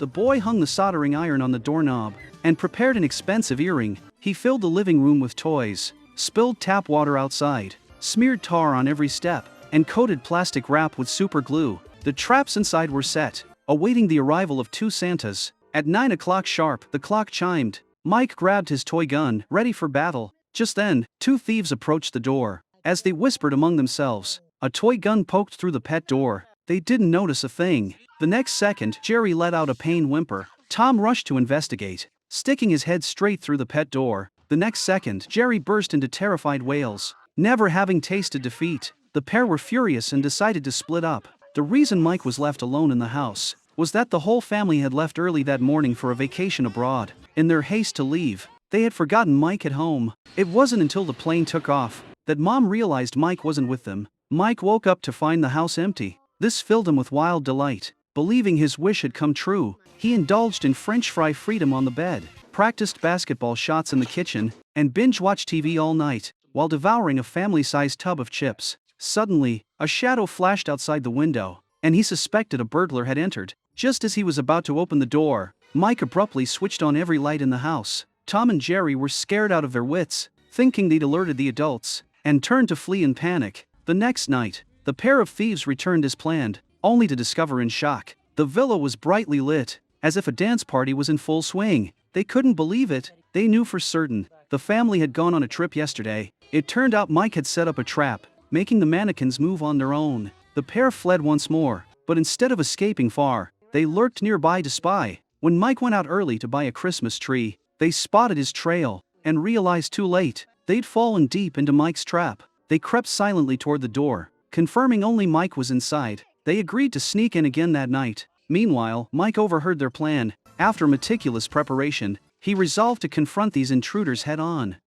The boy hung the soldering iron on the doorknob and prepared an expensive earring. He filled the living room with toys, spilled tap water outside, smeared tar on every step, and coated plastic wrap with super glue. The traps inside were set, awaiting the arrival of 2 Santas. At 9 o'clock sharp, the clock chimed. Mike grabbed his toy gun, ready for battle. Just then, 2 thieves approached the door. As they whispered among themselves, a toy gun poked through the pet door. They didn't notice a thing. The next second, Jerry let out a pained whimper. Tom rushed to investigate, sticking his head straight through the pet door. The next second, Jerry burst into terrified wails. Never having tasted defeat, the pair were furious and decided to split up. The reason Mike was left alone in the house was that the whole family had left early that morning for a vacation abroad. In their haste to leave, they had forgotten Mike at home. It wasn't until the plane took off that Mom realized Mike wasn't with them. Mike woke up to find the house empty. This filled him with wild delight. Believing his wish had come true, he indulged in French fry freedom on the bed, practiced basketball shots in the kitchen, and binge-watched TV all night, while devouring a family-sized tub of chips. Suddenly, a shadow flashed outside the window, and he suspected a burglar had entered. Just as he was about to open the door, Mike abruptly switched on every light in the house. Tom and Jerry were scared out of their wits, thinking they'd alerted the adults, and turned to flee in panic. The next night, the pair of thieves returned as planned, only to discover in shock the villa was brightly lit, as if a dance party was in full swing. They couldn't believe it. They knew for certain the family had gone on a trip yesterday. It turned out Mike had set up a trap, making the mannequins move on their own. The pair fled once more, but instead of escaping far, they lurked nearby to spy. When Mike went out early to buy a Christmas tree, they spotted his trail and realized too late they'd fallen deep into Mike's trap. They crept silently toward the door, confirming only Mike was inside. They agreed to sneak in again that night. Meanwhile, Mike overheard their plan. After meticulous preparation, he resolved to confront these intruders head-on.